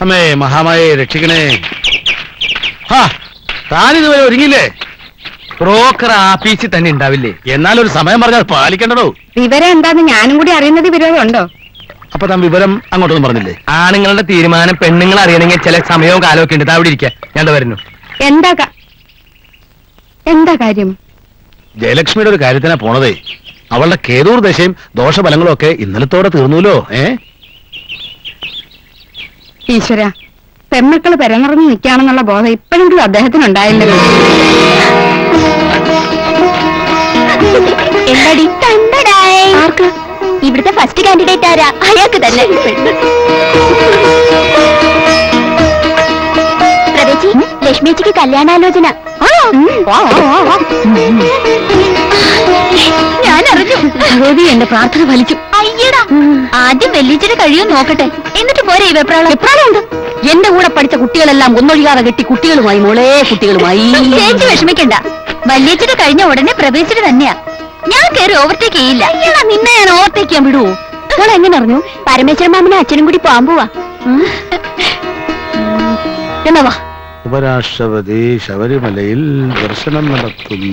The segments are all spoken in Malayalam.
അമ്മേ മഹാമായെ രക്ഷിക്കണേ. താനിതുവരെ ഒരുങ്ങില്ലേ? ബ്രോക്കർ ആഫീസിൽ തന്നെ ഉണ്ടാവില്ലേ? എന്നാലൊരു സമയം പറഞ്ഞാൽ പാലിക്കണ്ടോ? വിവരം എന്താന്ന് ഞാനും കൂടി അറിയുന്നത് വിരോധമുണ്ടോ? അപ്പൊ താൻ വിവരം അങ്ങോട്ടൊന്നും പറഞ്ഞില്ലേ? ആണുങ്ങളുടെ തീരുമാനം പെണ്ണുങ്ങൾ അറിയണമെങ്കിൽ ചില സമയവും കാലമൊക്കെ ഉണ്ട്. അവിടെ ഇരിക്കുക, ഞാൻ വരുന്നു. എന്താ കാര്യം? ജയലക്ഷ്മിയുടെ ഒരു കാര്യത്തിനാ പോണതേ. അവളുടെ കേതൂർ ദശയും ദോഷഫലങ്ങളും ഒക്കെ ഇന്നലത്തോടെ തീർന്നൂലോ. ഈശ്വര, പെമ്മക്കള് പെരനിറഞ്ഞു നിൽക്കുകയാണെന്നുള്ള ബോധം ഇപ്പോഴെങ്കിലും അദ്ദേഹത്തിനുണ്ടായില്ലേ? ആർക്ക്? ഇവിടുത്തെ ഫസ്റ്റ് കാൻഡിഡേറ്റ് ആരാ? അയാൾക്ക് തന്നെ. പ്രവേശി, ലക്ഷ്മിച്ചിക്ക് കല്യാണാലോചന. ഞാൻ അറിഞ്ഞു. ഭഗവതി, എന്റെ പ്രാർത്ഥന ഫലിച്ചു. അയ്യടാ, ആദ്യം വെല്ലിച്ചിട്ട് കഴിയും നോക്കട്ടെ, എന്നിട്ട് പോരെ ഈ വെപ്രാളുണ്ട്. എന്റെ കൂടെ പഠിച്ച കുട്ടികളെല്ലാം ഒന്നൊഴിയാതെ കെട്ടി കുട്ടികളുമായി, മോളെ കുട്ടികളുമായി. ചേച്ചി വിഷമിക്കണ്ട, വല്യച്ചിട്ട് കഴിഞ്ഞ ഉടനെ പ്രവേശിച്ചിട്ട് തന്നെയാ. ഞാൻ കയറി ഓവർടേക്ക് ചെയ്യില്ല. നിന്നെ ഞാൻ ഓവർടേക്ക് ചെയ്യാൻ വിടുവോ? നിങ്ങൾ എങ്ങനെ അറിഞ്ഞു? പരമേശ്വരൻ മാമനും അച്ഛനും കൂടി പോവാൻ പോവാ. എന്നാ വാ. ഉപരാഷ്ട്രപതി ശബരിമലയിൽ ദർശനം നടത്തും.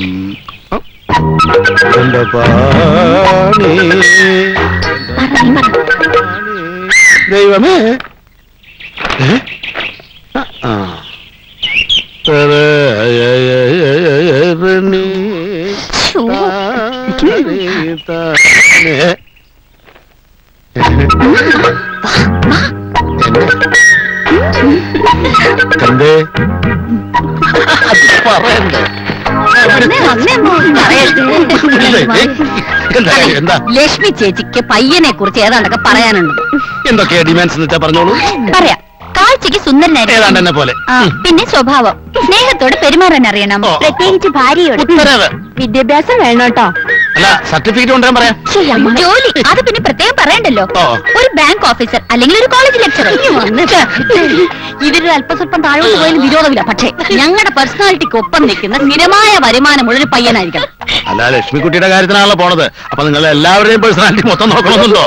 ദൈവമേ, എന്തേ എന്താ? ലക്ഷ്മി ചേച്ചിക്ക് പയ്യനെ കുറിച്ച് ഏതാണ്ടൊക്കെ പറയാനുണ്ട്. എന്തൊക്കെയാ ഡിമാൻഡ്സ് എന്ന് വെച്ചാ പറഞ്ഞോളൂ. പറയാം. കാഴ്ചക്ക് സുന്ദരനായിരുന്നു, ഏതാണ്ട് എന്നെ പോലെ. പിന്നെ സ്വഭാവം, സ്നേഹത്തോട് പെരുമാറാൻ അറിയണം, പ്രത്യേകിച്ച് ഭാര്യയോട്. വിദ്യാഭ്യാസം വേണം കേട്ടോ. അല്ല, സർട്ടിഫിക്കറ്റ് കൊണ്ടുവരാൻ പറയാം. ജോലി അത് പിന്നെ പ്രത്യേകം പറയണ്ടല്ലോ. ഒരു ബാങ്ക് ഓഫീസർ അല്ലെങ്കിൽ ഒരു കോളേജ് ലെക്ചറർ. ഇതിൽ അല്പസ്വല്പം താഴോട്ട് പോയാലും വിരോധമില്ല. പക്ഷേ ഞങ്ങളുടെ പേഴ്സണാലിറ്റിക്ക് ഒപ്പം നിൽക്കുന്ന സ്ഥിരമായ വരുമാനമുള്ള ഒരു പയ്യനായിരിക്കണം. അല്ല, ലക്ഷ്മിക്കുട്ടിയുടെ കാര്യത്തിനാണല്ലോ പോണത്. അപ്പൊ നിങ്ങൾ എല്ലാവരുടെയും പേഴ്സണാലിറ്റി മൊത്തം നോക്കണമെന്നുണ്ടോ?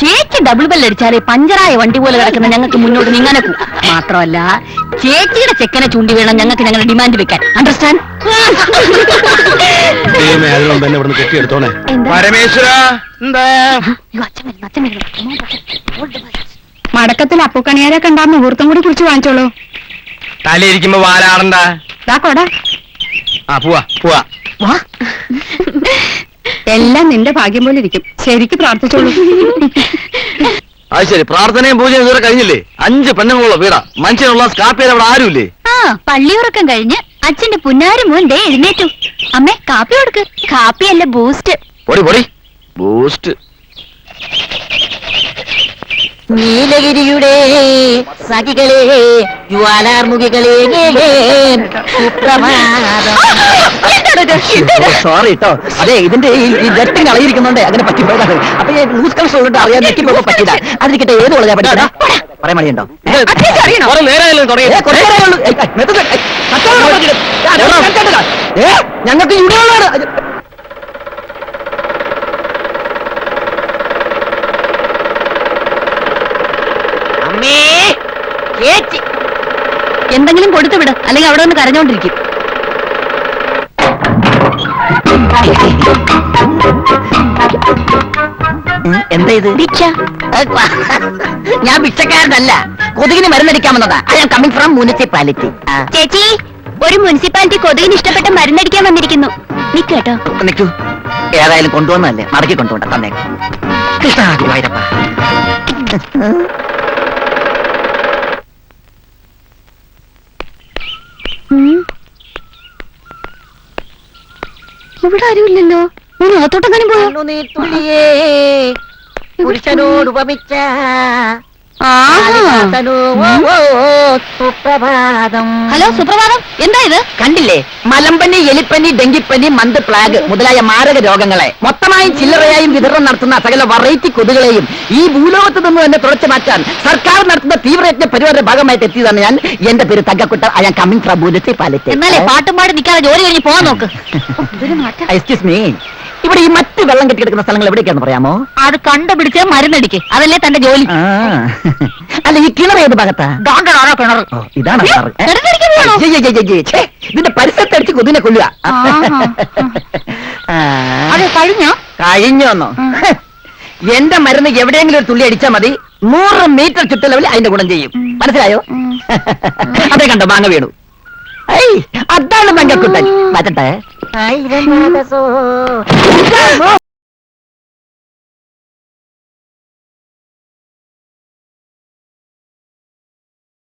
ചേച്ചി ഡബിൾ ബെല്ലടിച്ചാലേ പഞ്ചറായ വണ്ടി പോലെ കിടക്കുന്ന ഞങ്ങൾക്ക് മുന്നോട്ട് നീങ്ങാനേ പോകും. മാത്രമല്ല, ചേച്ചിയുടെ ചെക്കനെ ചൂണ്ടി വേണം ഞങ്ങൾക്ക് ഞങ്ങളുടെ ഡിമാൻഡ് വെക്കാൻ. അണ്ടർസ്റ്റാൻഡ്? തന്നെ ഇവിടുന്ന് കെട്ടിയെടുത്തോണേ. പരമേശ്വര, എന്താ മടക്കത്തിൽ അപ്പൂക്കണിയാരൊക്കെ ഉണ്ടാകുന്ന മുഹൂർത്തം കൂടി കുറിച്ച് വാങ്ങിച്ചോളൂ. തലയിരിക്കുമ്പോ വാലാടണ്ട. കൊടാ. പോവാ പോവാ. എല്ലാം നിന്റെ ഭാഗ്യം പോലെ ഇരിക്കും. ശരിക്ക് പ്രാർത്ഥിച്ചോളൂ. അത് ശരി, പ്രാർത്ഥനയും പൂജയും ഇതുവരെ കഴിഞ്ഞില്ലേ? 5 പെണ്ണുങ്ങളുള്ള വീടാ. മനുഷ്യനുള്ള സ്കാപ്പിയിൽ അവിടെ ആരുമില്ലേ? പള്ളിയുറക്കം കഴിഞ്ഞ് അച്ഛന്റെ പുന്നാരി മോൻ ദേ എഴുന്നേറ്റു. അമ്മേ, കാപ്പി കൊടുക്ക്. കാപ്പിയല്ല, ബൂസ്റ്റ്. പൊടി ബൂസ്റ്റ്. നീലഗിരിയുടെ സഖികളെ, ജ്വാലാർമുഖികളെ, സോറി കേട്ടോ. അതെ, ഇതിന്റെ ഈ ജെട്ടിങ് കളയിരിക്കുന്നുണ്ട്, അങ്ങനെ പറ്റിപ്പോയതാണ്. അപ്പൊ ലൂസ് കളക്ഷൻ ഉള്ളത് അറിയാൻ നെറ്റിപ്പോ പറ്റില്ല. അതിരിക്കട്ടെ, ഏത് കൊള്ളാ പറ്റില്ല. പറയാൻ മടിയുണ്ടോ? ഞങ്ങൾക്ക് ഇവിടെയുള്ളതാണ്. എന്തെങ്കിലും കൊടുത്തു വിട്, അല്ലെങ്കിൽ അവിടെ ഒന്ന് കരഞ്ഞോണ്ടിരിക്കും. എന്താ ഇത്? ഭിക്ഷ. ഞാൻ ഭിക്ഷക്കാരനല്ല, കൊതുകിന് മരുന്നടിക്കാമെന്നതാ. I am coming from municipality. ചേച്ചി, ഒരു മുനിസിപ്പാലിറ്റി കൊതുകിന് ഇഷ്ടപ്പെട്ട മരുന്നടിക്കാൻ വന്നിരിക്കുന്നു. നിക്കട്ടോ. നിൽക്കൂ. ഏതായാലും കൊണ്ടുവന്നല്ലേ, മടക്കി കൊണ്ടുപോണ്ട. തന്നെ കൃഷ്ണ ഗുരുവായൂരപ്പ. ഇവിടെ ആരുമില്ലല്ലോ. അകത്തോട്ടെങ്ങാനും പോയോ? പുരുഷനോട് ഉപമിച്ച സുപ്രഭാതം. ഹലോ, സുപ്രഭാതം. എന്താ ഇത്? കണ്ടില്ലേ? മലമ്പനി, എലിപ്പനി, ഡെങ്കിപ്പനി, മന്ത്, പ്ലാഗ് മുതലായ മാരക രോഗങ്ങളെ മൊത്തമായും ചില്ലറയായും വിതരണം നടത്തുന്ന സകല വെറൈറ്റി കൊതുകളെയും ഈ ഭൂലോകത്ത് നിന്ന് തന്നെ തുടച്ചു മാറ്റാൻ സർക്കാർ നടത്തുന്ന തീവ്രയജ്ഞ പരിപാടിയുടെ ഭാഗമായിട്ട് എത്തിയതാണ് ഞാൻ. എന്റെ പേര് Thankakkutta. I am coming from municipality. എന്നാലേ പാട്ടും പാടി നിൽക്കാതെ ജോലി കഴിഞ്ഞ് പോകാൻ നോക്ക്. എക്സ്ക്യൂസ് മീ, ഇവിടെ ഈ മറ്റ് വെള്ളം കെട്ടിക്കിടക്കുന്ന സ്ഥലങ്ങൾ എവിടേക്കാന്ന് പറയാമോ? അത് കണ്ടുപിടിച്ച് മരുന്നടിക്ക്, അതല്ലേ തന്റെ ജോലി. ആ. അല്ല, ഈ കിണർ ഏത് ഭാഗത്താ? ദാണ്ടടാ കിണർ. ഓ, ഇതാണ് കിണറ്. കിണറടിക്കാൻ പോണോ? ഛേ, ഇതിന്റെ പരിസരത്തടിച്ച് കൊതിനെ കൊല്ലുക. അത് കഴിഞ്ഞോ? കഴിഞ്ഞോന്നോ? എന്റെ മരുന്ന് എവിടെയെങ്കിലും ഒരു തുള്ളി അടിച്ചാൽ മതി, 100 മീറ്റർ ചുറ്റളവിൽ അതിന്റെ ഗുണം ചെയ്യും. മനസ്സിലായോ? അതേ കണ്ടോ, മാങ്ങ വീണു. ഐ, അതാണ് മങ്കക്കുട്ടൻ. മാറ്റട്ടെ.